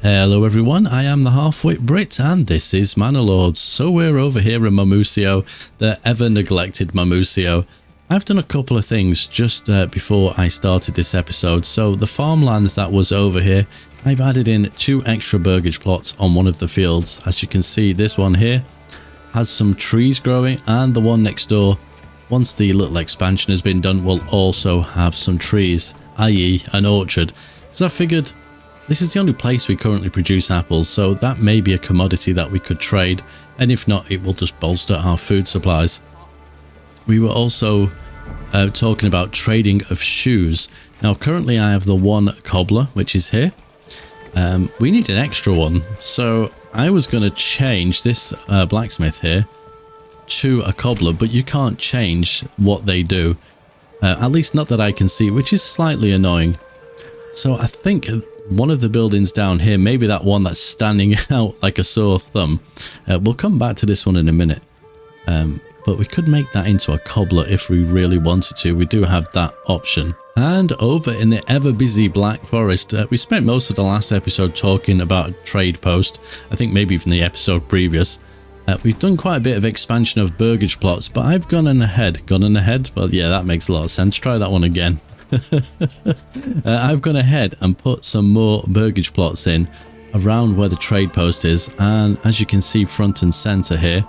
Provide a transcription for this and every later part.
Hello everyone, I am the half-wit Brit and this is Manor Lords. So we're over here in Mamusio, the ever neglected Mamusio. I've done a couple of things just before I started this episode. So the farmland that was over here, I've added in 2 extra burgage plots on one of the fields. As you can see, this one here has some trees growing, and the one next door, once the little expansion has been done, will also have some trees, i.e. an orchard. So I figured this is the only place we currently produce apples, so that may be a commodity that we could trade, and if not, it will just bolster our food supplies. We were also talking about trading of shoes. Now currently I have the 1 cobbler, which is here. We need an extra one, so I was going to change this blacksmith here to a cobbler, but you can't change what they do, at least not that I can see, which is slightly annoying. So I think one of the buildings down here, maybe that one that's standing out like a sore thumb, we'll come back to this one in a minute, but we could make that into a cobbler if we really wanted to. We do have that option. And over in the ever busy Black Forest, we spent most of the last episode talking about a trade post. I think maybe even the episode previous. We've done quite a bit of expansion of burgage plots, but I've gone on ahead. Well, yeah, that makes a lot of sense. Try that one again. I've gone ahead and put some more burgage plots in around where the trade post is, and as you can see front and center here,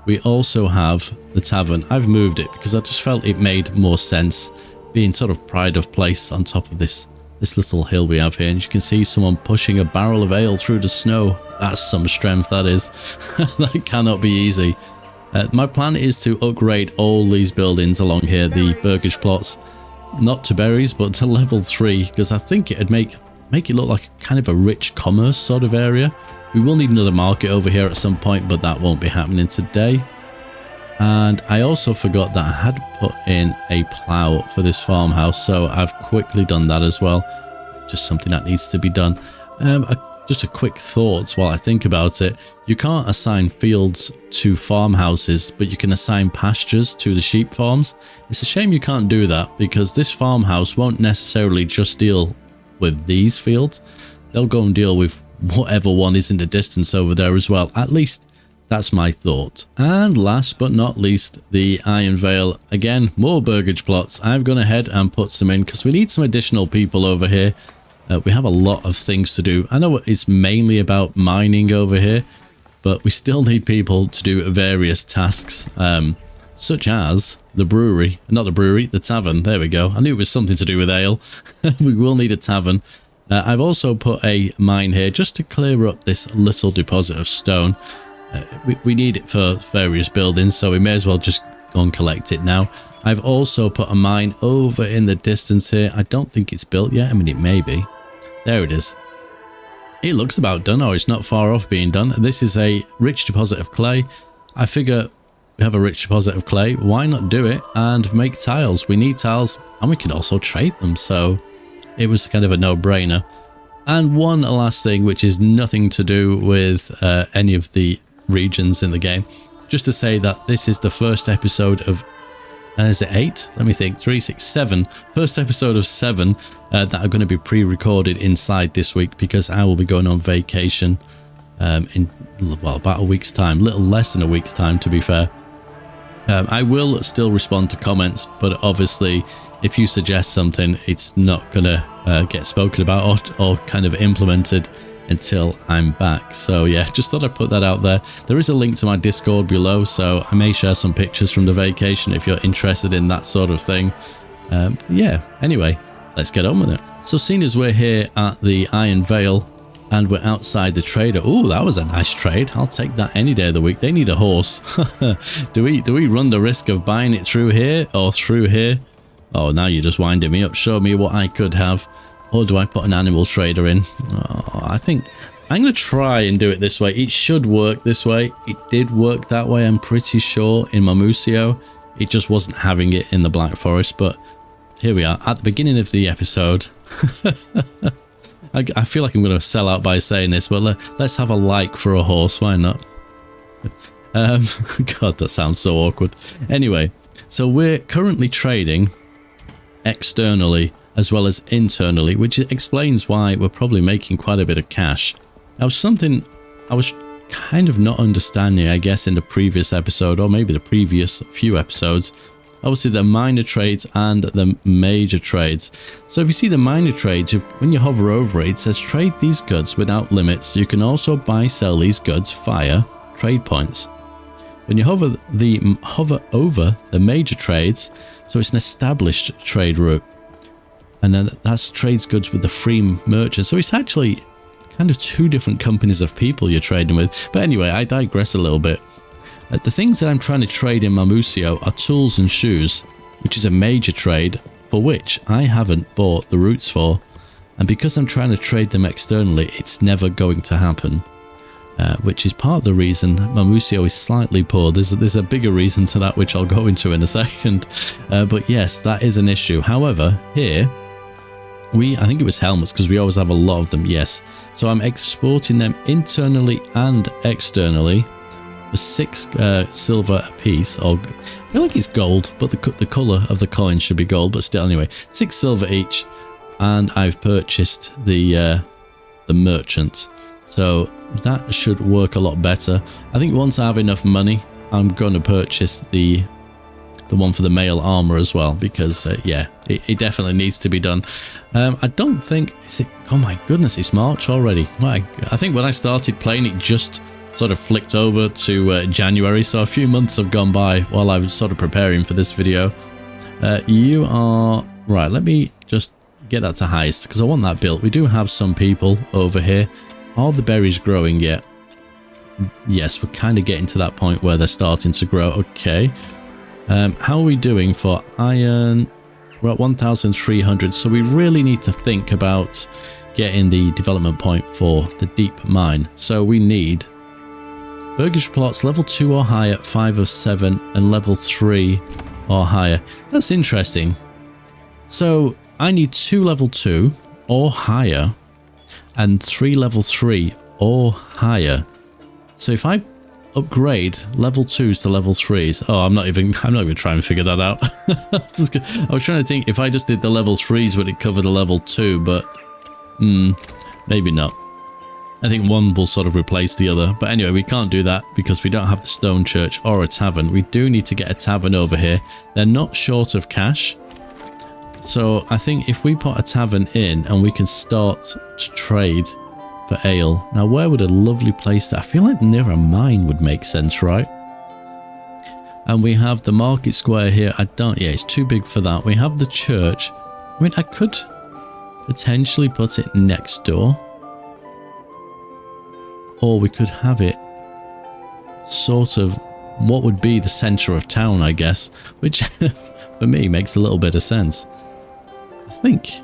we also have the tavern. I've moved it because I just felt it made more sense being sort of pride of place on top of this little hill we have here. And you can see someone pushing a barrel of ale through the snow. That's some strength, that is. That cannot be easy. My plan is to upgrade all these buildings along here, the burgage plots, not to berries but to level 3, because I think it'd make it look like kind of a rich commerce sort of area. We will need another market over here at some point, but that won't be happening today. And I also forgot that I had put in a plough for this farmhouse, so I've quickly done that as well. Just something that needs to be done. Just a quick thought while I think about it. You can't assign fields to farmhouses, but you can assign pastures to the sheep farms. It's a shame you can't do that, because this farmhouse won't necessarily just deal with these fields. They'll go and deal with whatever one is in the distance over there as well. At least that's my thought. And last but not least, the Iron Vale. Again, more burgage plots. I've gone ahead and put some in because we need some additional people over here. We have a lot of things to do. I know it's mainly about mining over here, but we still need people to do various tasks, such as the brewery. Not the brewery, the tavern. There we go. I knew it was something to do with ale. We will need a tavern. I've also put a mine here just to clear up this little deposit of stone. We need it for various buildings, so we may as well just go and collect it now. I've also put a mine over in the distance here. I don't think it's built yet. I mean, it may be. There it is. It looks about done, or it's not far off being done. This is a rich deposit of clay. I figure we have a rich deposit of clay. Why not do it and make tiles? We need tiles, and we can also trade them. So it was kind of a no-brainer. And one last thing, which is nothing to do with any of the regions in the game. Just to say that this is the first episode of... is it 8? Let me think. 3, 6, 7. First episode of 7 that are going to be pre-recorded inside this week, because I will be going on vacation in, well, about a week's time. Little less than a week's time, to be fair. I will still respond to comments, but obviously if you suggest something, it's not going to get spoken about or kind of implemented until I'm back. So yeah, just thought I'd put that out there. There is a link to my Discord below, so I may share some pictures from the vacation if you're interested in that sort of thing. Yeah, anyway, let's get on with it. So seeing as we're here at the Iron Vale and we're outside the trader. Oh, that was a nice trade. I'll take that any day of the week. They need a horse. Do we run the risk of buying it through here or through here? Oh, now you're just winding me up. Show me what I could have. Or do I put an animal trader in? Oh, I think I'm going to try and do it this way. It should work this way. It did work that way, I'm pretty sure, in Mamusio. It just wasn't having it in the Black Forest. But here we are at the beginning of the episode. I feel like I'm going to sell out by saying this, but let's have a like for a horse. Why not? God, that sounds so awkward. Anyway, so we're currently trading externally as well as internally, which explains why we're probably making quite a bit of cash. Now, something I was kind of not understanding, I guess, in the previous episode, or maybe the previous few episodes. Obviously, the minor trades and the major trades. So if you see the minor trades, when you hover over it, it says trade these goods without limits. You can also buy, sell these goods via trade points. When you hover over the major trades, so it's an established trade route. And then that's trades goods with the free merchant. So it's actually kind of two different companies of people you're trading with. But anyway, I digress a little bit. The things that I'm trying to trade in Mamusio are tools and shoes, which is a major trade for which I haven't bought the routes for. And because I'm trying to trade them externally, it's never going to happen. Which is part of the reason Mamusio is slightly poor. There's a bigger reason to that, which I'll go into in a second. But yes, that is an issue. However, here, I think it was helmets, because we always have a lot of them, yes. So I'm exporting them internally and externally for 6 silver a piece. Or I feel like it's gold, but the colour of the coin should be gold, but still, anyway, 6 silver each. And I've purchased the merchant. So that should work a lot better. I think once I have enough money, I'm going to purchase the one for the mail armor as well, because yeah, it definitely needs to be done. I don't think oh my goodness, it's March already. I think when I started playing, it just sort of flicked over to January, so a few months have gone by while I was sort of preparing for this video. You are right. Let me just get that to highest, because I want that built. We do have some people over here. Are the berries growing yet? Yes, we're kind of getting to that point where they're starting to grow. Okay. How are we doing for iron? We're at 1,300, so we really need to think about getting the development point for the deep mine. So we need burgage plots level 2 or higher, 5 of 7, and level 3 or higher. That's interesting. So I need 2 level 2 or higher and 3 level 3 or higher. So if I upgrade level 2s to level 3s, oh, I'm not even trying to figure that out. I was trying to think if I just did the level 3s, would it cover the level 2? But maybe not. I think one will sort of replace the other. But anyway, we can't do that because we don't have the stone church or a tavern. We do need to get a tavern over here. They're not short of cash. So I think if we put a tavern in and we can start to trade for ale. Now, where would a lovely place that I feel like near a mine would make sense, right? And we have the market square here. Yeah, it's too big for that. We have the church. I mean, I could potentially put it next door. Or we could have it sort of what would be the center of town, I guess, which for me makes a little bit of sense. I think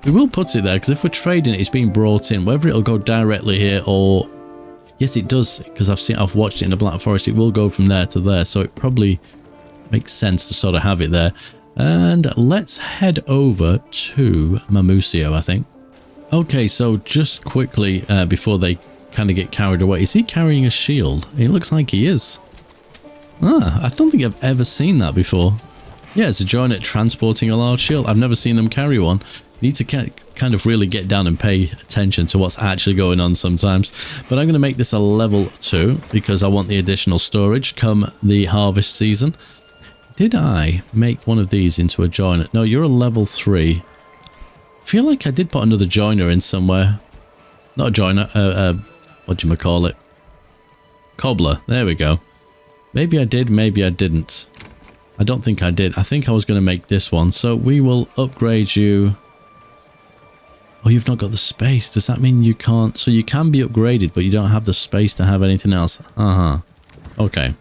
we will put it there, because if we're trading it, it's being brought in. Whether it'll go directly here or... Yes, it does, because I've watched it in the Black Forest. It will go from there to there, so it probably makes sense to sort of have it there. And let's head over to Mamusio, I think. Okay, so just quickly before they kind of get carried away. Is he carrying a shield? It looks like he is. I don't think I've ever seen that before. Yeah, it's a joiner transporting a large shield. I've never seen them carry one. Need to kind of really get down and pay attention to what's actually going on sometimes. But I'm going to make this a level 2 because I want the additional storage come the harvest season. Did I make one of these into a joiner? No, you're a level 3. I feel like I did put another joiner in somewhere. Not a joiner, what do you call it? Cobbler, there we go. Maybe I did, maybe I didn't. I don't think I did. I think I was going to make this one. So we will upgrade you. Oh, you've not got the space. Does that mean you can't? So you can be upgraded, but you don't have the space to have anything else. Okay.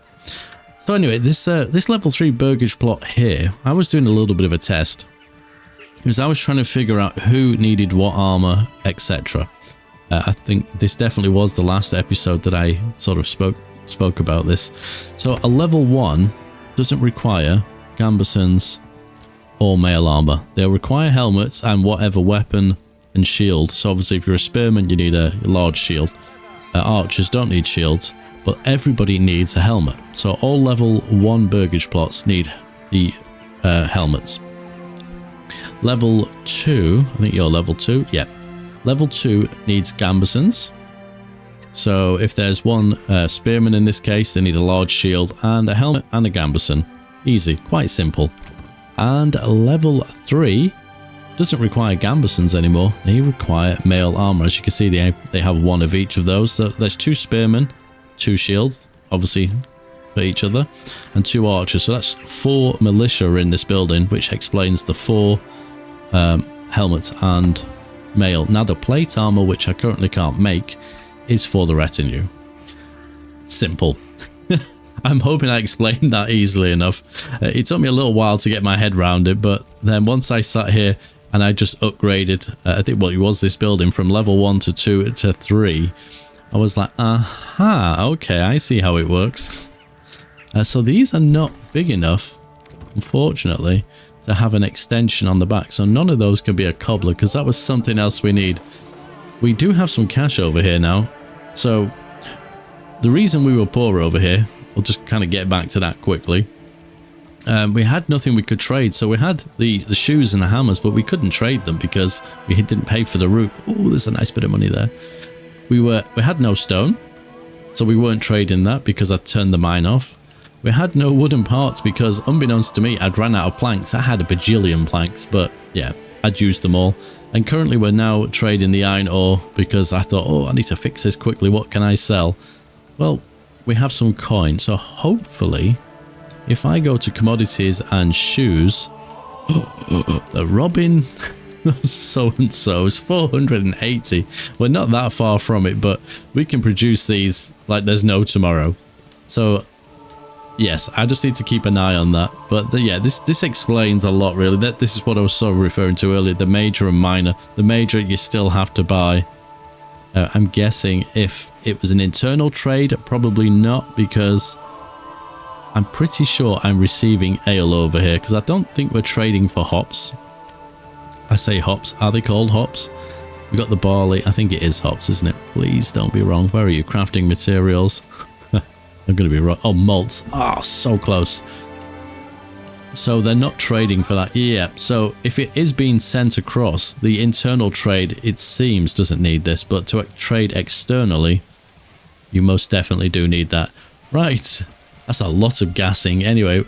So anyway, this level 3 burgage plot here, I was doing a little bit of a test. Because I was trying to figure out who needed what armor, etc. I think this definitely was the last episode that I sort of spoke about this. So a level 1 doesn't require gambesons or mail armor. They'll require helmets and whatever weapon and shield. So obviously if you're a spearman, you need a large shield. Archers don't need shields, but everybody needs a helmet. So all level 1 burgage plots need the helmets. Level 2, I think you're level 2, yep. Level 2 needs gambesons. So if there's one spearman in this case, they need a large shield and a helmet and a gambeson. Easy, quite simple. And level 3 doesn't require gambesons anymore. They require mail armor. As you can see, they have one of each of those. So there's 2 spearmen, 2 shields, obviously for each other, and 2 archers. So that's 4 militia in this building, which explains the 4 helmets and mail. Now the plate armor, which I currently can't make, is for the retinue. Simple. I'm hoping I explained that easily enough. It took me a little while to get my head around it, but then once I sat here and I just upgraded, I think what it was this building from level 1 to 2 to 3, I was like, aha, okay, I see how it works. So these are not big enough, unfortunately, to have an extension on the back. So none of those can be a cobbler, because that was something else we need. We do have some cash over here now. So the reason we were poor over here, we'll just kind of get back to that quickly. We had nothing we could trade. So we had the shoes and the hammers, but we couldn't trade them because we didn't pay for the route. Oh, there's a nice bit of money there. We had no stone, so we weren't trading that because I'd turned the mine off. We had no wooden parts because, unbeknownst to me, I'd ran out of planks. I had a bajillion planks, but yeah, I'd used them all. And currently we're now trading the iron ore because I thought, oh, I need to fix this quickly. What can I sell? Well, we have some coin. So hopefully, if I go to commodities and shoes, the robin so-and-so is 480. We're not that far from it, but we can produce these like there's no tomorrow. So yes, I just need to keep an eye on that. But yeah, this explains a lot, really. This is what I was sort of referring to earlier, the major and minor. The major you still have to buy. I'm guessing if it was an internal trade, probably not, because I'm pretty sure I'm receiving ale over here, because I don't think we're trading for hops. I say hops. Are they called hops? We got the barley. I think it is hops, isn't it? Please don't be wrong. Where are you? Crafting materials. I'm going to be wrong. Oh, malts. Oh, so close. So they're not trading for that. Yeah. So if it is being sent across, the internal trade, it seems, doesn't need this. But to trade externally, you most definitely do need that. Right. That's a lot of gassing. Anyway,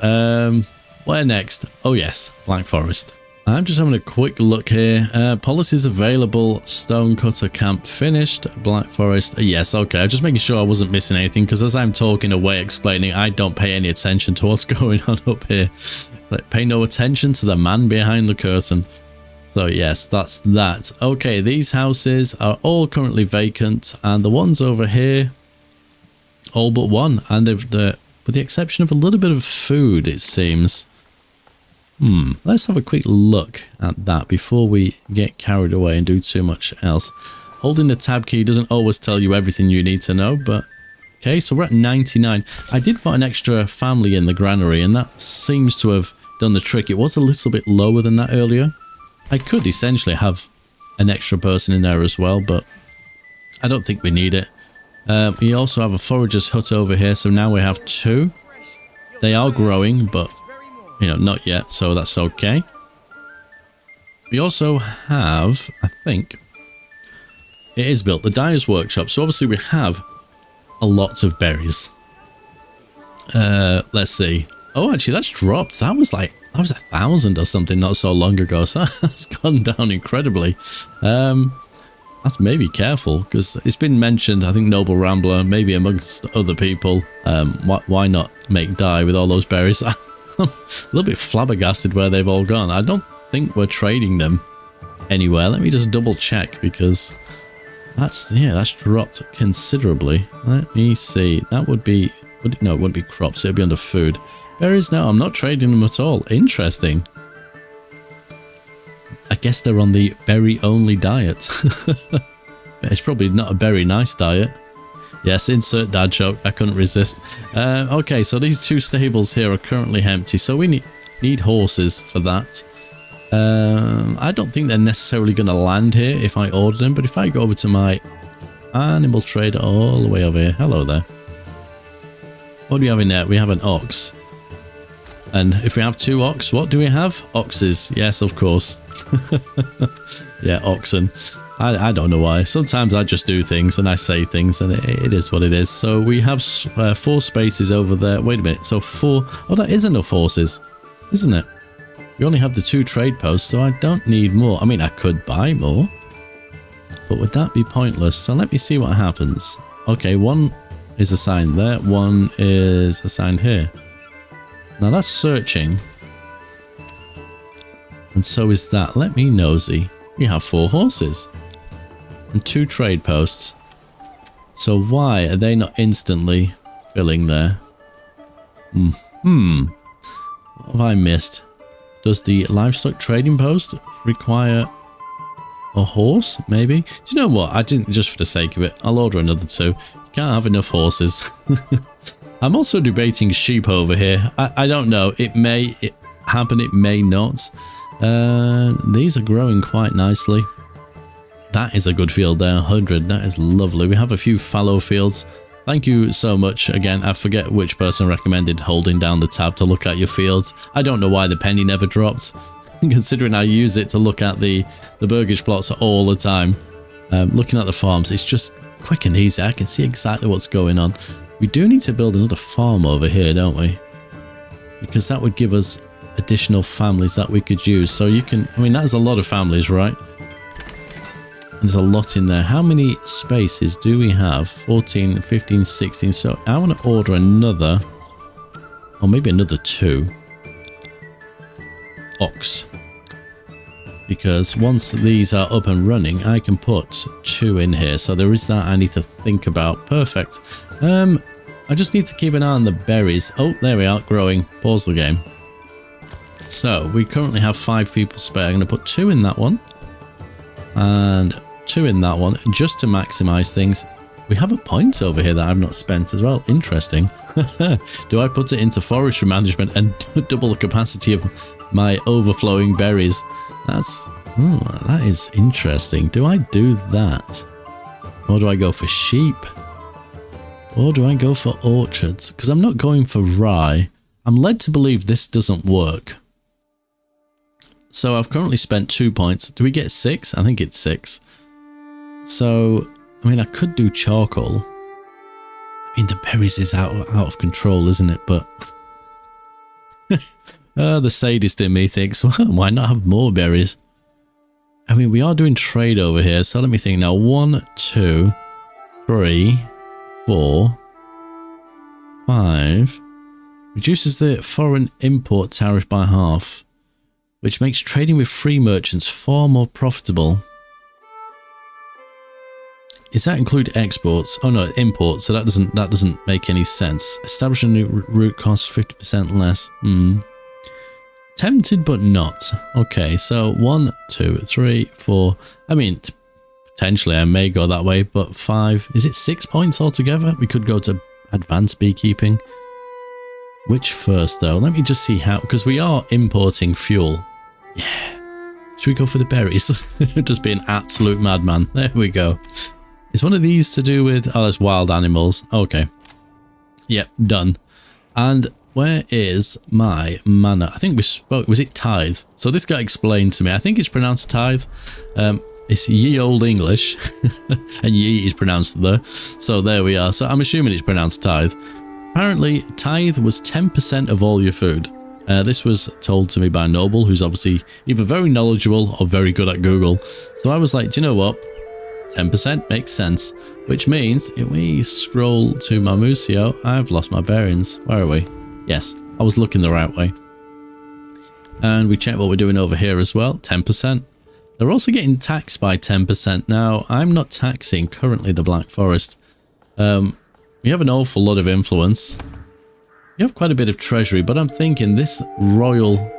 where next? Oh, yes. Black Forest. I'm just having a quick look here. Policies available. Stonecutter camp finished. Black Forest. Yes, okay. I'm just making sure I wasn't missing anything, because as I'm talking away explaining, I don't pay any attention to what's going on up here. Like, pay no attention to the man behind the curtain. So yes, that's that. Okay, these houses are all currently vacant, and the ones over here, all but one, and with the exception of a little bit of food, it seems. Let's have a quick look at that before we get carried away and do too much else. Holding the tab key doesn't always tell you everything you need to know, but okay, so we're at 99. I did put an extra family in the granary, and that seems to have done the trick. It was a little bit lower than that earlier. I could essentially have an extra person in there as well, but I don't think we need it. We also have a forager's hut over here, so now we have 2. They are growing, but you know, not yet, so that's okay. We also have, I think, it is built, the dyer's workshop. So obviously we have a lot of berries. Let's see. Oh, actually, that's dropped. That was 1,000 or something not so long ago. So that's gone down incredibly. That's maybe careful, because it's been mentioned, I think Noble Rambler, maybe amongst other people, why not make dye with all those berries? A little bit flabbergasted where they've all gone. I don't think we're trading them anywhere. Let me just double check, because that's dropped considerably. Let me see. That would be, no, it wouldn't be crops. It would be under food. Berries, no, I'm not trading them at all. Interesting. I guess they're on the berry only diet. It's probably not a very nice diet. Yes, insert dad joke. I couldn't resist. Okay, so these 2 stables here are currently empty, so we need horses for that. I don't think they're necessarily going to land here if I order them, but if I go over to my animal trader all the way over here. Hello there. What do we have in there? We have an ox. And if we have 2 ox, what do we have? Oxes. Yes, of course. Yeah, oxen. I don't know why. Sometimes I just do things and I say things and it is what it is. So we have 4 spaces over there. Wait a minute. So 4... Oh, that is enough horses, isn't it? We only have the 2 trade posts, so I don't need more. I mean, I could buy more, but would that be pointless? So let me see what happens. Okay, 1 is assigned there. 1 is assigned here. Now that's searching. And so is that. Let me nosy. We have 4 horses. And 2 trade posts. So why are they not instantly filling there? What have I missed? Does the livestock trading post require a horse, maybe? Do you know what? I didn't, just for the sake of it, I'll order another 2. You can't have enough horses. I'm also debating sheep over here. I don't know. It may happen, it may not. These are growing quite nicely. That is a good field there, 100. That is lovely. We have a few fallow fields. Thank you so much. Again, I forget which person recommended holding down the tab to look at your fields. I don't know why the penny never dropped, considering I use it to look at the burgage plots all the time. Looking at the farms, it's just quick and easy. I can see exactly what's going on. We do need to build another farm over here, don't we? Because that would give us additional families that we could use. So you can, I mean, that is a lot of families, right? There's a lot in there. How many spaces do we have? 14, 15, 16. So I want to order another, or maybe another 2 ox. Because once these are up and running, I can put 2 in here. So there is that I need to think about. Perfect. I just need to keep an eye on the berries. Oh, there we are, growing. Pause the game. So we currently have 5 people spare. I'm going to put 2 in that one. And 2 in that one, just to maximize things. We have a point over here that I've not spent as well. Interesting. Do I put it into forestry management and double the capacity of my overflowing berries? That is interesting. Do I do that? Or do I go for sheep? Or do I go for orchards? Because I'm not going for rye. I'm led to believe this doesn't work. So I've currently spent 2 points. Do we get 6? I think it's 6. So, I mean, I could do charcoal. I mean, the berries is out of control, isn't it? But the sadist in me thinks, well, why not have more berries? I mean, we are doing trade over here. So let me think now. 1, 2, 3, 4, 5. Reduces the foreign import tariff by half, which makes trading with free merchants far more profitable. Does that include exports? Oh no, imports. So that doesn't make any sense. Establish a new route costs 50% less. Tempted but not. Okay, so 1, 2, 3, 4. I mean, potentially I may go that way, but 5. Is it 6 points altogether? We could go to advanced beekeeping. Which first though? Let me just see how, because we are importing fuel. Yeah. Should we go for the berries? Just be an absolute madman. There we go. Is one of these to do with... Oh, that's wild animals. Okay. Yep, done. And where is my manor? I think we spoke... Was it tithe? So this got explained to me. I think it's pronounced tithe. It's ye old English. And ye is pronounced the. So there we are. So I'm assuming it's pronounced tithe. Apparently, tithe was 10% of all your food. This was told to me by Noble, who's obviously either very knowledgeable or very good at Google. So I was like, do you know what? 10% makes sense. Which means, if we scroll to Mamusio, I've lost my bearings. Where are we? Yes, I was looking the right way. And we check what we're doing over here as well. 10%. They're also getting taxed by 10%. Now, I'm not taxing currently the Black Forest. We have an awful lot of influence. We have quite a bit of treasury, but I'm thinking this royal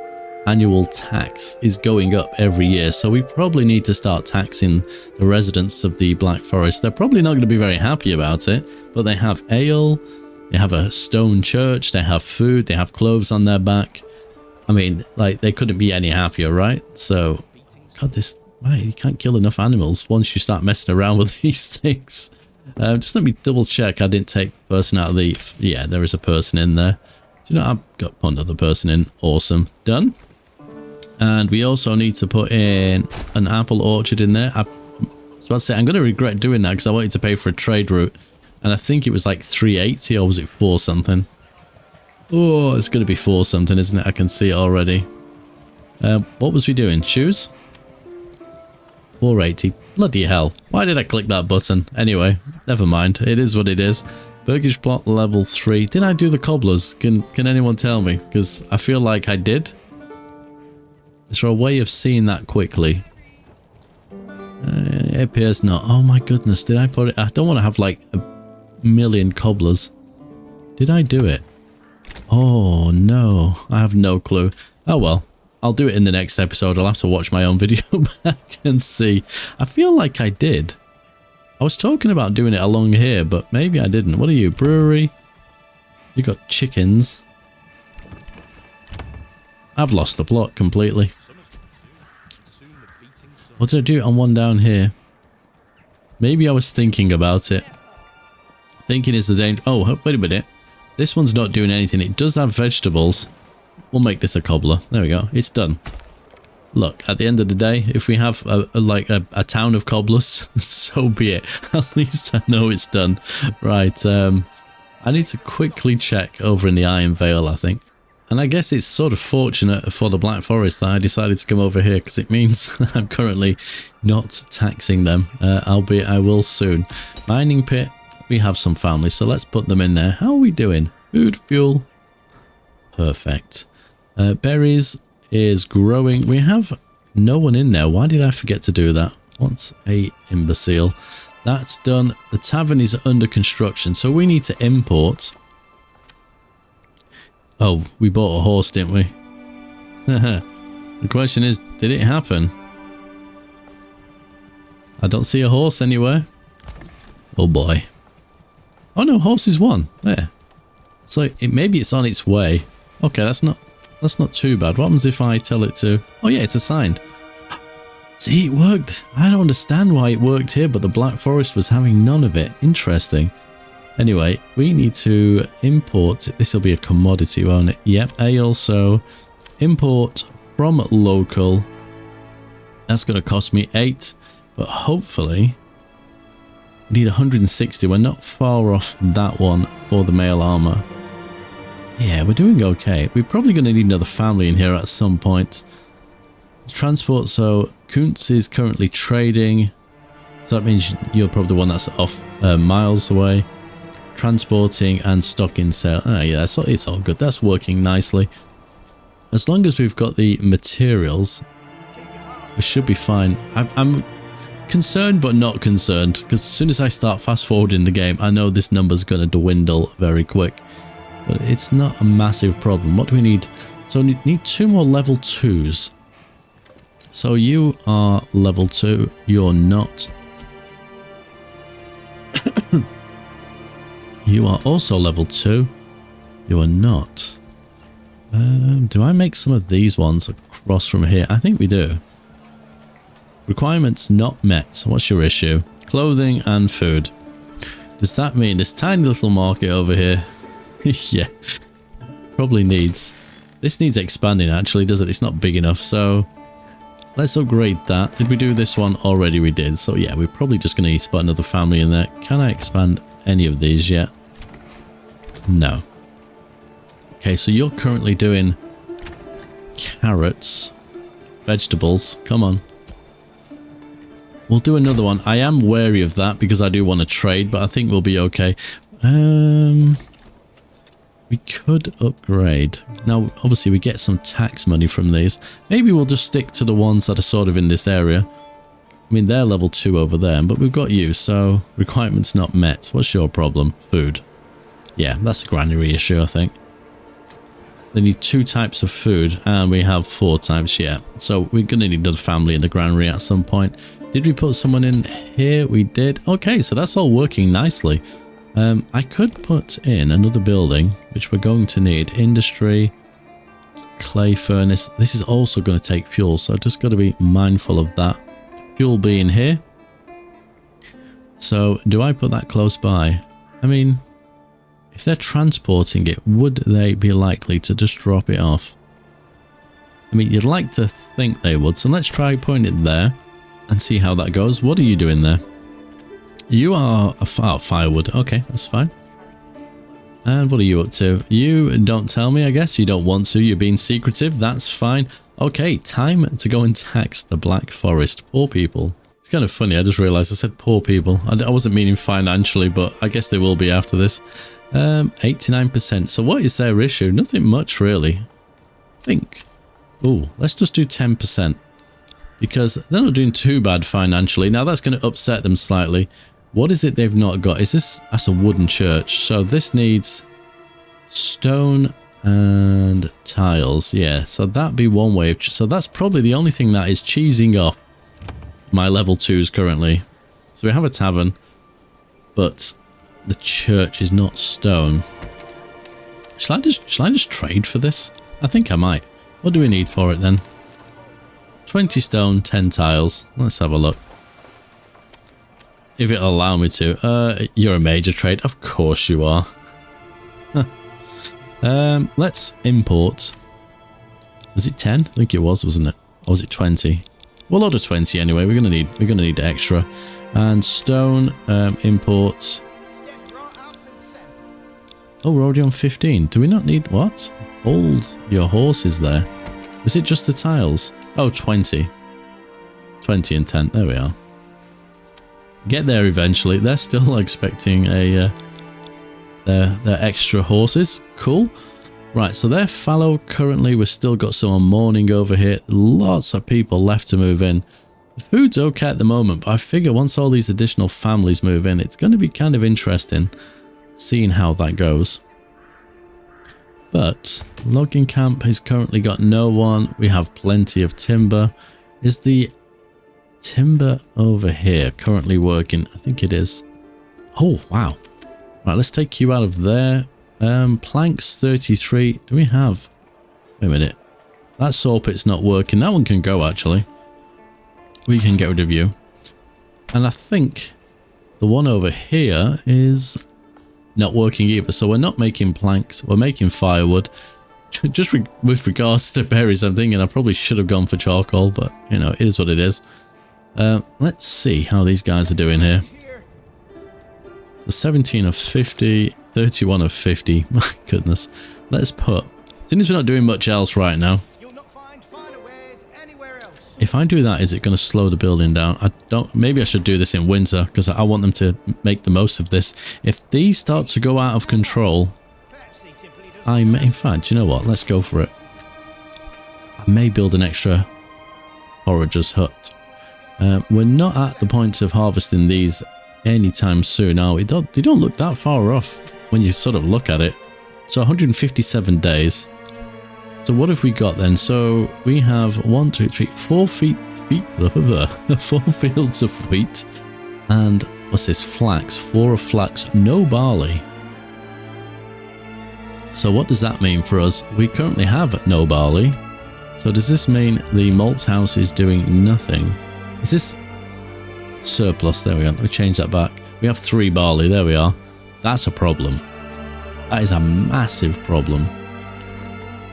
annual tax is going up every year, so we probably need to start taxing the residents of the Black Forest. They're probably not going to be very happy about it, but they have ale, they have a stone church, they have food, they have clothes on their back. I mean, like, they couldn't be any happier, right? So, God, this, man, you can't kill enough animals once you start messing around with these things. Just let me double check I didn't take the person out of the... Yeah, there is a person in there. Do you know, I've got another person in. Awesome. Done. And we also need to put in an apple orchard in there. about to say, I'm going to regret doing that because I wanted to pay for a trade route. And I think it was like 380 or was it 4 something? Oh, it's going to be 4 something, isn't it? I can see it already. What was we doing? Shoes? 480. Bloody hell. Why did I click that button? Anyway, never mind. It is what it is. Burgage plot level 3. Did I do the cobblers? Can anyone tell me? Because I feel like I did. Is there a way of seeing that quickly? It appears not. Oh my goodness. Did I put it? I don't want to have like a million cobblers. Did I do it? Oh no. I have no clue. Oh well. I'll do it in the next episode. I'll have to watch my own video back and see. I feel like I did. I was talking about doing it along here, but maybe I didn't. What are you? Brewery? You got chickens. I've lost the plot completely. What did I do on one down here? Maybe I was thinking about it. Thinking is the danger. Oh, wait a minute. This one's not doing anything. It does have vegetables. We'll make this a cobbler. There we go. It's done. Look, at the end of the day, if we have a town of cobblers, so be it. At least I know it's done. Right, I need to quickly check over in the Iron Vale, I think. And I guess it's sort of fortunate for the Black Forest that I decided to come over here, because it means I'm currently not taxing them, albeit I will soon. Mining pit, we have some families, so let's put them in there. How are we doing? Food, fuel. Perfect. Berries is growing. We have no one in there. Why did I forget to do that? What's a imbecile? That's done. The tavern is under construction, so we need to import. Oh, we bought a horse, didn't we? The question is, did it happen? I don't see a horse anywhere. Oh boy. Oh no, horse is one. There. So maybe it's on its way. Okay, that's not too bad. What happens if I tell it to... Oh yeah, it's assigned. See, it worked. I don't understand why it worked here, but the Black Forest was having none of it. Interesting. Anyway, we need to import... This will be a commodity, won't it? Yep, ale, so import from local. That's going to cost me 8, but hopefully... I need 160. We're not far off that one for the mail armor. Yeah, we're doing okay. We're probably going to need another family in here at some point. Transport, so Kuntz is currently trading. So that means you're probably the one that's off miles away. Transporting and stock in sale. Oh yeah, it's all good. That's working nicely. As long as we've got the materials, we should be fine. I'm concerned but not concerned, because as soon as I start fast forwarding the game, I know this number's going to dwindle very quick. But it's not a massive problem. What do we need? So we need 2 more level 2s. So you are level 2. You're not. You are also level 2. You are not. Do I make some of these ones across from here? I think we do. Requirements not met. What's your issue? Clothing and food. Does that mean this tiny little market over here? Yeah, probably needs... This needs expanding actually, does it? It's not big enough, so let's upgrade that. Did we do this one already? We did. So yeah, we're probably just going to need to put another family in there. Can I expand any of these yet? No. Okay, so you're currently doing carrots, vegetables. Come on. We'll do another one. I am wary of that because I do want to trade, but I think we'll be okay. We could upgrade. Now, obviously, we get some tax money from these. Maybe we'll just stick to the ones that are sort of in this area. I mean, they're level 2 over there, but we've got you, so requirements not met. What's your problem? Food. Yeah, that's a granary issue, I think. They need 2 types of food, and we have 4 types, yeah. So we're going to need another family in the granary at some point. Did we put someone in here? We did. Okay, so that's all working nicely. I could put in another building, which we're going to need. Industry, clay furnace. This is also going to take fuel, so I've just got to be mindful of that. Fuel being here. So, do I put that close by? I mean, if they're transporting it, would they be likely to just drop it off? I mean, you'd like to think they would, so let's try putting it there. and see how that goes. What are you doing there? You are a firewood. Okay, that's fine. And what are you up to? You don't tell me, I guess. You don't want to. You're being secretive. That's fine. Okay, time to go and tax the Black Forest. Poor people. It's kind of funny. I just realized I said poor people. I wasn't meaning financially, but I guess they will be after this. 89%. So what is their issue? Nothing much, really. I think. Oh, let's just do 10%. Because they're not doing too bad financially. Now, that's going to upset them slightly. What is it they've not got? Is this... That's a wooden church. So this needs stone and tiles. Yeah, so that'd be one way of... So that's probably the only thing that is cheesing off my level 2s currently. So we have a tavern, but the church is not stone. Shall I just trade for this? I think I might. What do we need for it then? 20 stone, 10 tiles. Let's have a look. If it'll allow me to. You're a major trade. Of course you are. Let's import. Was it 10? I think it was, wasn't it? Or was it 20? We'll order 20 anyway. We're gonna need extra. And stone import. Oh, we're already on 15. Do we not need what? Hold your horses there. Is it just the tiles? Oh, 20. 20 and 10. There we are. Get there eventually. They're still expecting a their extra horses. Cool. Right, so they're fallow currently. We've still got someone mourning over here. Lots of people left to move in. The food's okay at the moment, but I figure once all these additional families move in, it's going to be kind of interesting seeing how that goes. But logging camp has currently got no one. We have plenty of timber. Is the timber over here currently working? I think it is. Oh, wow. Right, let's take you out of there. Planks 33. Do we have... Wait a minute. That saw pit's not working. That one can go, actually. We can get rid of you. And I think the one over here is not working either. So we're not making planks. We're making firewood. Just with regards to berries, I'm thinking I probably should have gone for charcoal, but, you know, it is what it is. Let's see how these guys are doing here. So 17 of 50, 31 of 50. My goodness. Let's put... Since we're not doing much else right now, if I do that, is it going to slow the building down? I don't... Maybe I should do this in winter, because I want them to make the most of this. If these start to go out of control, I may... In fact, you know what? Let's go for it. I may build an extra forager's hut. We're not at the point of harvesting these anytime soon, are we? They don't look that far off when you sort of look at it. So 157 days. So what have we got then? So we have 4 fields of wheat. And what's this? Flax. 4 of flax, no barley. So what does that mean for us? We currently have no barley. So does this mean the malt house is doing nothing? Is this surplus? There we go. Let me change that back. We have 3 barley. There we are. That's a problem. That is a massive problem.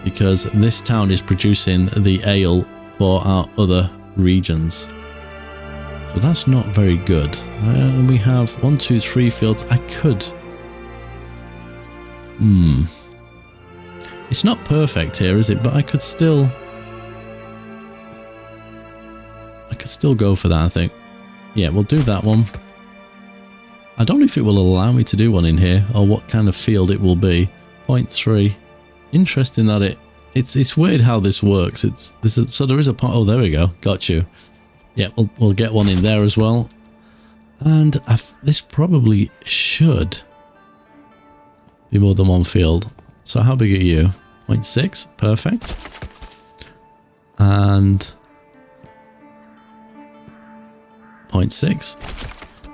Because this town is producing the ale for our other regions. So that's not very good. We have 1, 2, 3 fields. I could... It's not perfect here, is it? But I could still... go for that, I think. Yeah, we'll do that one. I don't know if it will allow me to do one in here, or what kind of field it will be. 0.3. Interesting that it's weird how this works. So there is a point. Oh, there we go. Got you. Yeah, we'll get one in there as well. And this probably should be more than one field. So how big are you? 0.6. Perfect. And 0.6.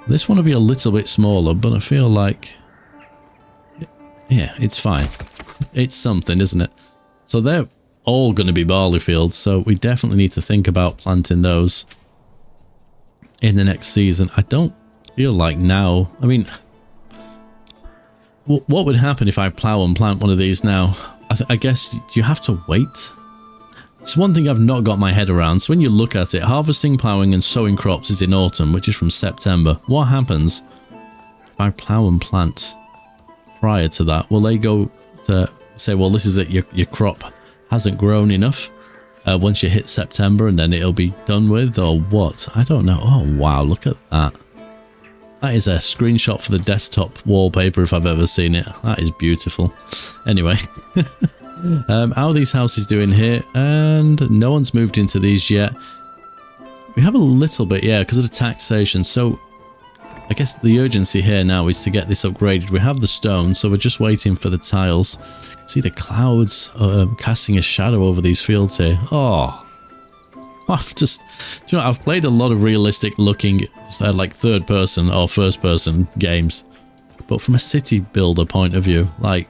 This one will be a little bit smaller, but I feel like, yeah, it's fine. It's something, isn't it? So they're all going to be barley fields, so we definitely need to think about planting those in the next season. I don't feel like now... I mean, what would happen if I plow and plant one of these now? I guess you have to wait. It's one thing I've not got my head around. So when you look at it, harvesting, ploughing and sowing crops is in autumn, which is from September. What happens if I plough and plant prior to that? Will they go to say, well, this is it, your crop hasn't grown enough once you hit September and then it'll be done with, or what? I don't know. Oh, wow, look at that. That is a screenshot for the desktop wallpaper if I've ever seen it. That is beautiful. Anyway. How are these houses doing here? And no one's moved into these yet. We have a little bit, yeah, because of the taxation. So I guess the urgency here now is to get this upgraded. We have the stone, so we're just waiting for the tiles. You can see the clouds casting a shadow over these fields here. Oh, I've just, do you know, I've played a lot of realistic looking like third person or first person games, but from a city builder point of view, like,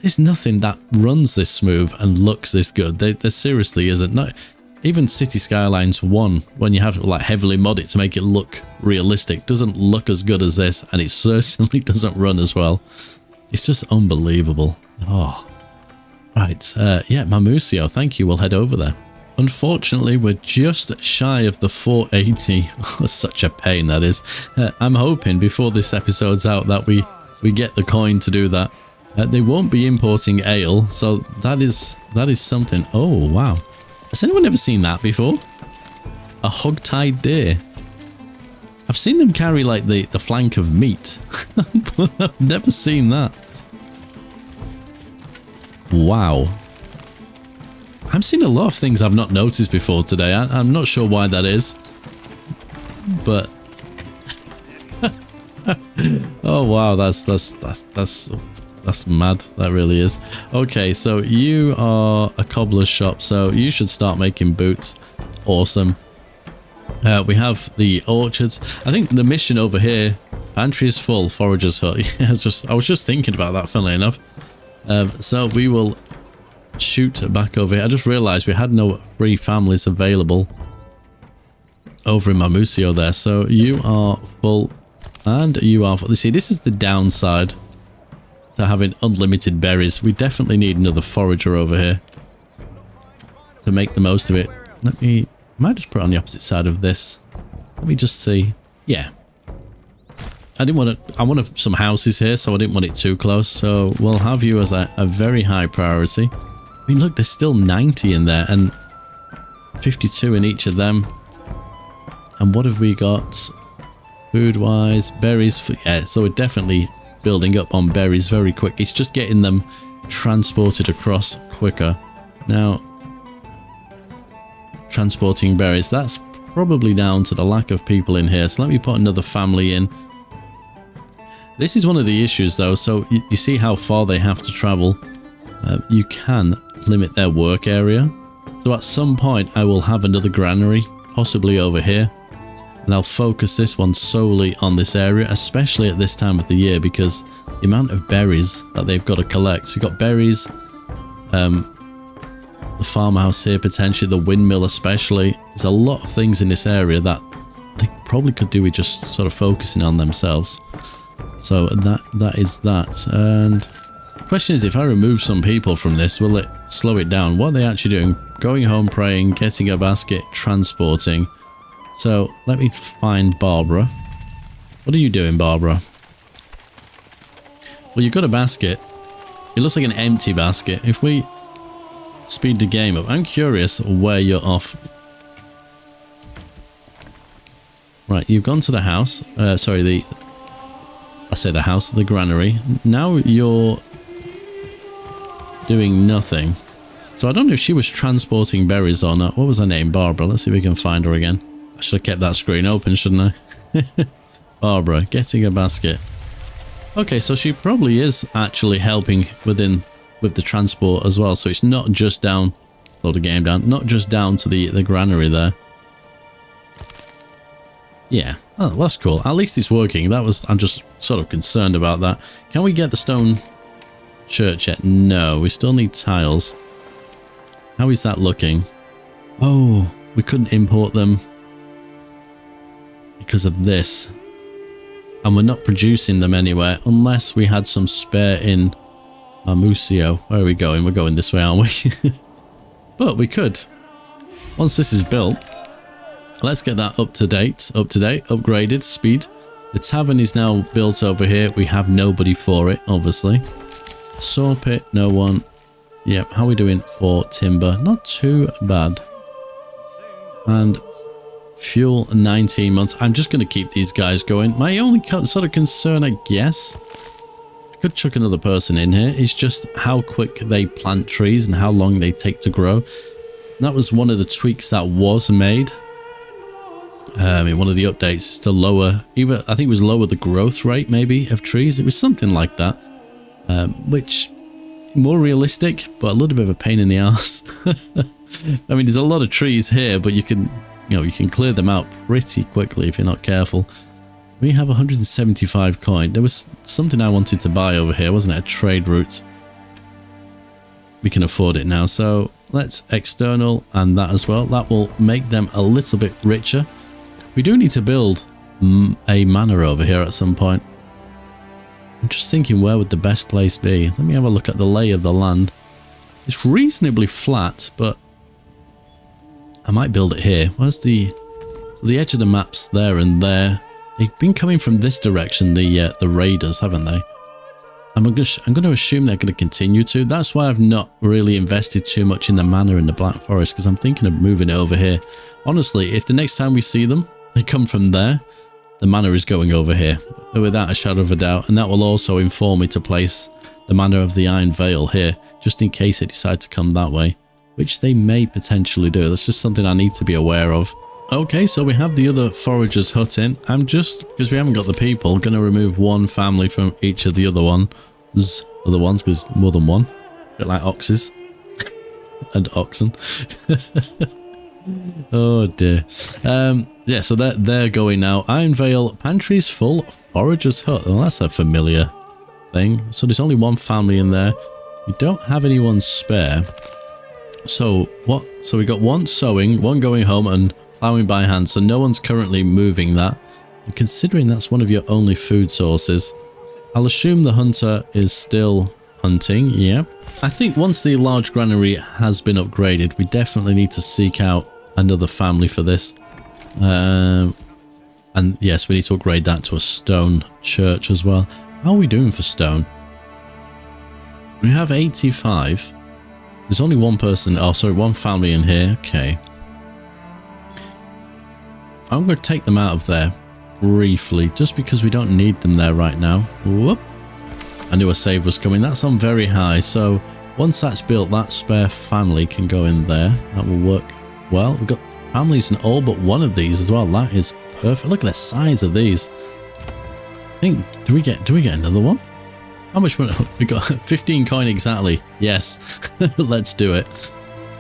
there's nothing that runs this smooth and looks this good. There seriously isn't. Not even City Skylines 1, when you have to like heavily mod it to make it look realistic, doesn't look as good as this, and it certainly doesn't run as well. It's just unbelievable. Oh, right. Yeah, Mamusio, thank you. We'll head over there. Unfortunately, we're just shy of the 480. Oh, such a pain that is. I'm hoping before this episode's out that we get the coin to do that. They won't be importing ale, so that is something. Oh, wow. Has anyone ever seen that before? A hog-tied deer. I've seen them carry like the flank of meat, but I've never seen that. Wow. I'm seeing a lot of things I've not noticed before today. I'm not sure why that is, but oh wow, that's mad. That really is. Okay, so you are a cobbler's shop, so you should start making boots. Awesome. We have the orchards. I think the mission over here, pantry is full, forager's hut. Yeah, I was just thinking about that, funnily enough. So we will shoot back over here. I just realized we had no free families available over in Mamusio there. So you are full and you are full. See, this is the downside to having unlimited berries. We definitely need another forager over here to make the most of it. I might just put it on the opposite side of this. Let me just see. Yeah. I wanted some houses here, so I didn't want it too close. So we'll have you as a very high priority. I mean, look, there's still 90 in there and 52 in each of them. And what have we got food-wise? Berries. Yeah, so we're definitely building up on berries very quick. It's just getting them transported across quicker. Now, transporting berries, that's probably down to the lack of people in here. So let me put another family in. This is one of the issues though. So you see how far they have to travel. You can limit their work area. So at some point I will have another granary, possibly over here. And I'll focus this one solely on this area, especially at this time of the year, because the amount of berries that they've got to collect. So we've got berries, the farmhouse here, potentially the windmill especially. There's a lot of things in this area that they probably could do with just sort of focusing on themselves. So that is that. And the question is, if I remove some people from this, will it slow it down? What are they actually doing? Going home, praying, getting a basket, transporting. So let me find Barbara. What are you doing, Barbara? Well, you've got a basket. It looks like an empty basket. If we speed the game up, I'm curious where you're off. Right, you've gone to the house. Sorry, the granary. Now you're doing nothing. So I don't know if she was transporting berries or not. What was her name? Barbara. Let's see if we can find her again. I should have kept that screen open, shouldn't I? Barbara, getting a basket. Okay, so she probably is actually helping with the transport as well. So it's not just down, slow the game down, not just down to the granary there. Yeah, oh, that's cool. At least it's working. I'm just sort of concerned about that. Can we get the stone church yet? No, we still need tiles. How is that looking? Oh, we couldn't import them because of this. And we're not producing them anywhere unless we had some spare in Mamusio. Where are we going? We're going this way, aren't we? But we could. Once this is built, let's get that up to date, upgraded, speed. The tavern is now built over here. We have nobody for it, obviously. Saw pit, no one. Yep, how are we doing for timber? Not too bad. And fuel, 19 months. I'm just going to keep these guys going. My only sort of concern, I guess, I could chuck another person in here, is just how quick they plant trees and how long they take to grow. That was one of the tweaks that was made. In one of the updates to lower, I think it was lower the growth rate maybe of trees. It was something like that, which more realistic, but a little bit of a pain in the ass. I mean, there's a lot of trees here, but you can clear them out pretty quickly if you're not careful. We have 175 coin. There was something I wanted to buy over here, wasn't it? A trade route. We can afford it now, so let's external and that as well. That will make them a little bit richer. We do need to build a manor over here at some point. I'm just thinking, where would the best place be? Let me have a look at the lay of the land. It's reasonably flat, but I might build it here. Where's the edge of the map's there and there. They've been coming from this direction, the raiders, haven't they? I'm going to assume they're going to continue to. That's why I've not really invested too much in the manor in the Black Forest, because I'm thinking of moving it over here. Honestly, if the next time we see them, they come from there, the manor is going over here, without a shadow of a doubt. And that will also inform me to place the manor of the Iron Vale here, just in case they decide to come that way, which they may potentially do. That's just something I need to be aware of. Okay, so we have the other forager's hut in. I'm just, because we haven't got the people, going to remove one family from each of the other ones, because more than one. A bit like oxes and oxen. Oh dear. Yeah, so they're going now. Iron Vale, pantry's full, forager's hut. Well, that's a familiar thing. So there's only one family in there. We don't have anyone spare. So what? So we got one sowing, one going home, and ploughing by hand. So no one's currently moving that. And considering that's one of your only food sources, I'll assume the hunter is still hunting. Yeah. I think once the large granary has been upgraded, we definitely need to seek out another family for this. And yes, we need to upgrade that to a stone church as well. How are we doing for stone? We have 85. There's only one person. Oh, sorry, one family in here. Okay. I'm going to take them out of there briefly, just because we don't need them there right now. Whoop. I knew a save was coming. That's on very high. So once that's built, that spare family can go in there. That will work well. We've got families in all but one of these as well. That is perfect. Look at the size of these. I think, do we get another one? How much money? We got 15 coin exactly. Yes. Let's do it.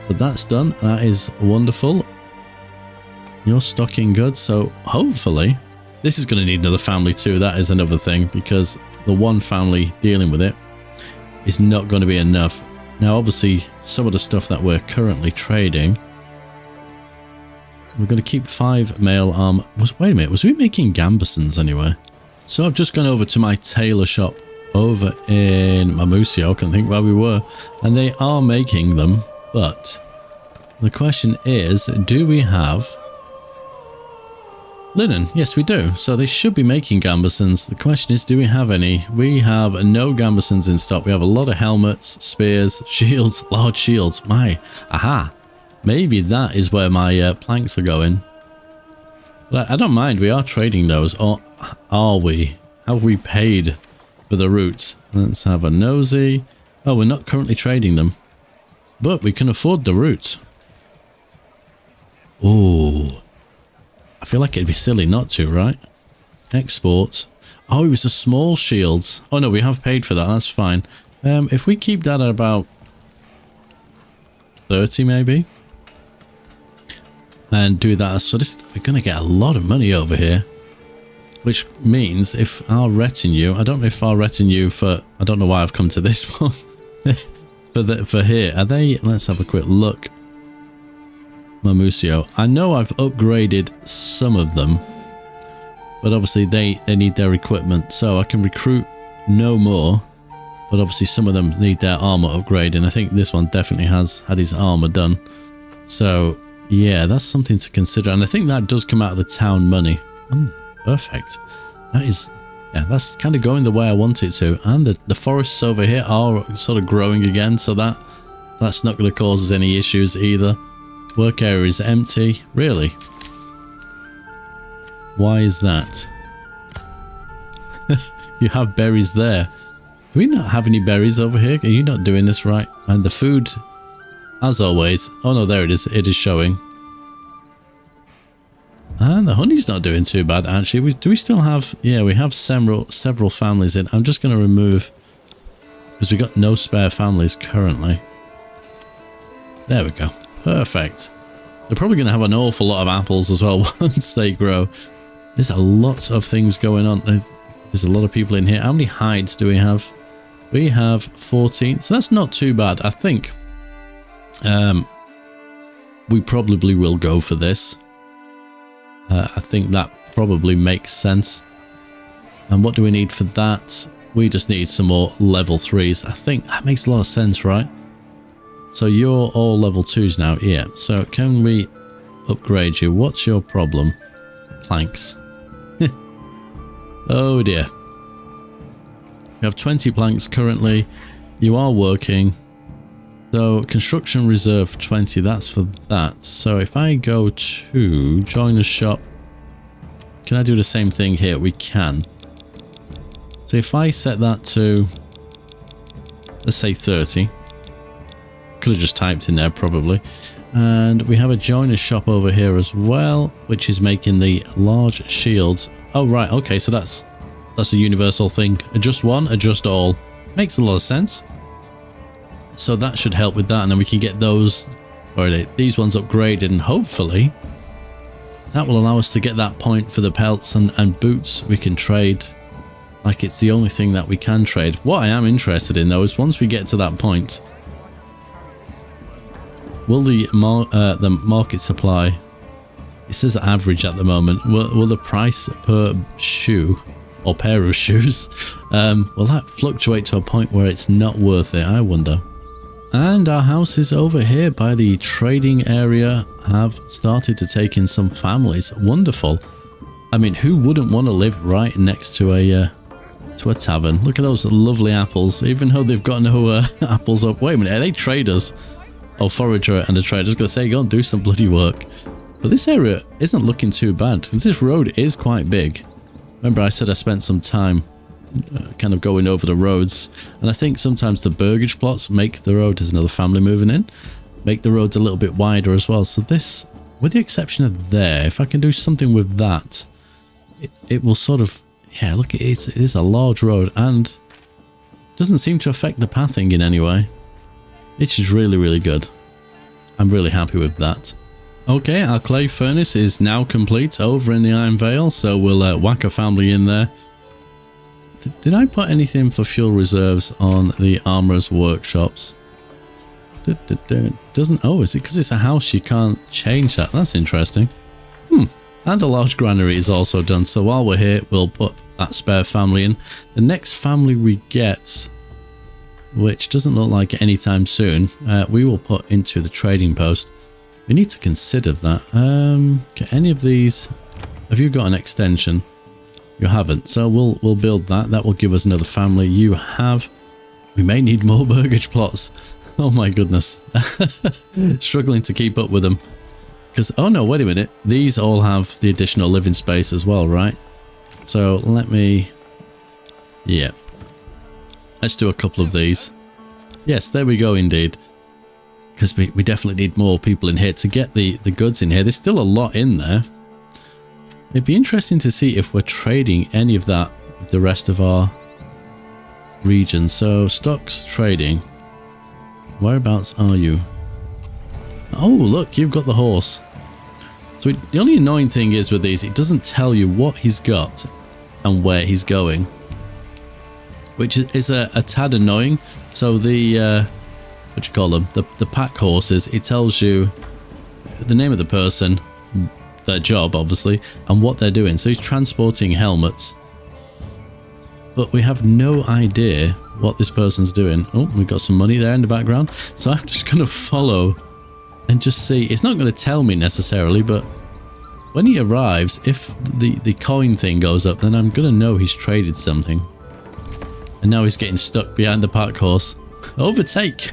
But that's done. That is wonderful. You're stocking goods, so hopefully this is going to need another family too. That is another thing, because the one family dealing with it is not going to be enough. Now obviously some of the stuff that we're currently trading, we're going to keep 5 male armor. Wait a minute, was we making gambesons anyway? So I've just gone over to my tailor shop over in Mamusio, I can think where we were, and they are making them, but the question is, do we have linen? Yes, we do. So they should be making gambesons. The question is, do we have any? We have no gambesons in stock. We have a lot of helmets, spears, shields, large shields. Aha. Maybe that is where my planks are going. But I don't mind. We are trading those. Or are we? Have we paid for the roots? Let's have a nosy. Oh, we're not currently trading them, but we can afford the roots. Oh, I feel like it'd be silly not to, right? Export. Oh, it was the small shields. Oh no, we have paid for that. That's fine. If we keep that at about 30 maybe, and do that, so this, we're going to get a lot of money over here. Which means if our retinue, I don't know if our retinue for, I don't know why I've come to this one. for here, are they, let's have a quick look. Mamusio. I know I've upgraded some of them, but obviously they need their equipment, so I can recruit no more. But obviously some of them need their armor upgrading. I think this one definitely has had his armor done. So yeah, that's something to consider. And I think that does come out of the town money. Perfect. That is, yeah, that's kind of going the way I want it to. And the forests over here are sort of growing again. So that's not going to cause us any issues either. Work area is empty. Really? Why is that? You have berries there. Do we not have any berries over here? Are you not doing this right? And the food, as always. Oh no, there it is. It is showing. And the honey's not doing too bad, actually. Do we still have... Yeah, we have several families in. I'm just going to remove... Because we've got no spare families currently. There we go. Perfect. They're probably going to have an awful lot of apples as well once they grow. There's a lot of things going on. There's a lot of people in here. How many hides do we have? We have 14. So that's not too bad. I think we probably will go for this. I think that probably makes sense. And what do we need for that? We just need some more level 3s. I think that makes a lot of sense, right? So you're all level 2s now. Yeah. So can we upgrade you? What's your problem? Planks. Oh dear. You have 20 planks currently. You are working. So construction reserve 20, that's for that. So if I go to join a shop, can I do the same thing here? We can. So if I set that to, let's say 30. Could have just typed in there probably. And we have a joiner shop over here as well, which is making the large shields. Oh right, okay, so that's a universal thing. Adjust one, adjust all. Makes a lot of sense. So that should help with that, and then we can get those, or these ones upgraded, and hopefully that will allow us to get that point for the pelts and boots. We can trade like it's the only thing that we can trade. What I am interested in though is once we get to that point, will the market supply, it says average at the moment, will the price per shoe or pair of shoes, will that fluctuate to a point where it's not worth it, I wonder. And our houses over here by the trading area have started to take in some families. Wonderful. I mean, who wouldn't want to live right next to a tavern? Look at those lovely apples, even though they've got no apples up. Wait a minute, are they traders? Oh, forager and a trader. I was going to say, go and do some bloody work. But this area isn't looking too bad. This road is quite big. Remember I said I spent some time kind of going over the roads. And I think sometimes the burgage plots make the road, there's another family moving in, make the roads a little bit wider as well. So this, with the exception of there, if I can do something with that, it will sort of, yeah, look, it is a large road and doesn't seem to affect the pathing in any way. Which is really, really good. I'm really happy with that. Okay, our clay furnace is now complete over in the Iron Vale, so we'll whack a family in there. Did I put anything for fuel reserves on the armorer's workshops? Doesn't, oh, is it because it's a house you can't change that? That's interesting. And a large granary is also done, so while we're here, we'll put that spare family in. The next family we get, which doesn't look like anytime soon, we will put into the trading post. We need to consider that. Okay, any of these, have you got an extension? You haven't, so we'll build that. That will give us another family. You have. We may need more burgage plots. Oh my goodness. Struggling to keep up with them. Because, oh no, wait a minute. These all have the additional living space as well, right? So let me, yeah. Let's do a couple of these. Yes, there we go indeed. Because we definitely need more people in here to get the goods in here. There's still a lot in there. It'd be interesting to see if we're trading any of that with the rest of our region. So, stocks trading. Whereabouts are you? Oh, look, you've got the horse. So, the only annoying thing is with these, it doesn't tell you what he's got and where he's going. Which is a tad annoying. So, the, what do you call them? The pack horses, it tells you the name of the person, their job obviously, and what they're doing. So he's transporting helmets, but we have no idea what this person's doing. Oh, we've got some money there in the background. So I'm just going to follow and just see. It's not going to tell me necessarily, but when he arrives, if the coin thing goes up, then I'm going to know he's traded something. And now he's getting stuck behind the park horse. Overtake!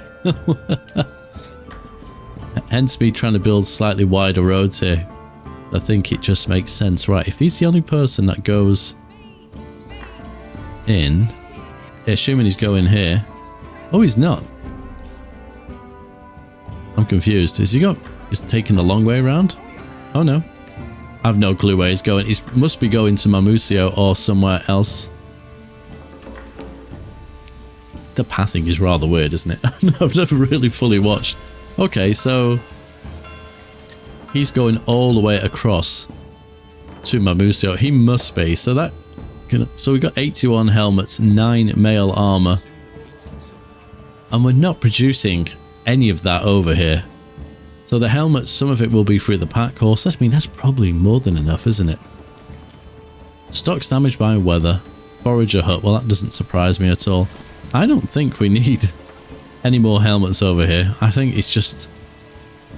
Hence me trying to build slightly wider roads here. I think it just makes sense. Right, if he's the only person that goes in, assuming he's going here. Oh, he's not. I'm confused. Is he going? He's taking the long way around? Oh no. I have no clue where he's going. He must be going to Mamusio or somewhere else. The pathing is rather weird, isn't it? I've never really fully watched. Okay, so he's going all the way across to Mamusio. He must be. So we got 81 helmets, 9 mail armor, and we're not producing any of that over here. So the helmets, some of it will be through the pack horse. I mean, that's probably more than enough, isn't it? Stocks damaged by weather. Forager hut. Well, that doesn't surprise me at all. I don't think we need any more helmets over here. I think it's just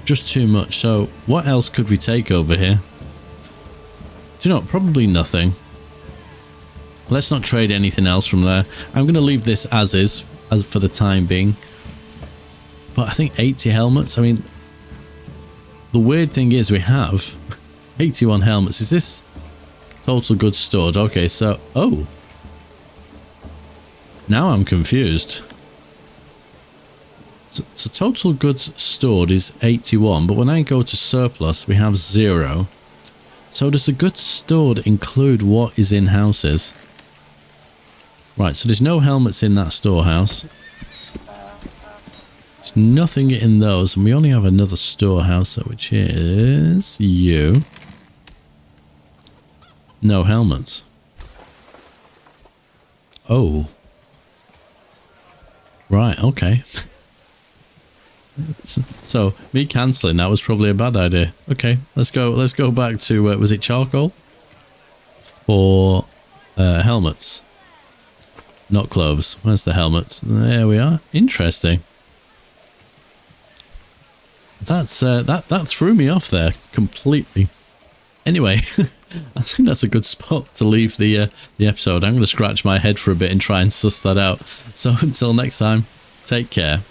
too much. So what else could we take over here? Do you know what? Probably nothing. Let's not trade anything else from there. I'm going to leave this as is for the time being. But I think 80 helmets. I mean, the weird thing is we have 81 helmets. Is this total goods stored? Okay, so... Oh. Now I'm confused. So total goods stored is 81, but when I go to surplus, we have 0. So does the goods stored include what is in houses? Right, so there's no helmets in that storehouse. There's nothing in those, and we only have another storehouse, which is you. No helmets. Oh. Right, okay. So me cancelling that was probably a bad idea. Okay, let's go back to was it charcoal for helmets, not clothes. Where's the helmets? There we are. Interesting. That's that threw me off there completely. Anyway, I think that's a good spot to leave the episode. I'm going to scratch my head for a bit and try and suss that out. So until next time, take care.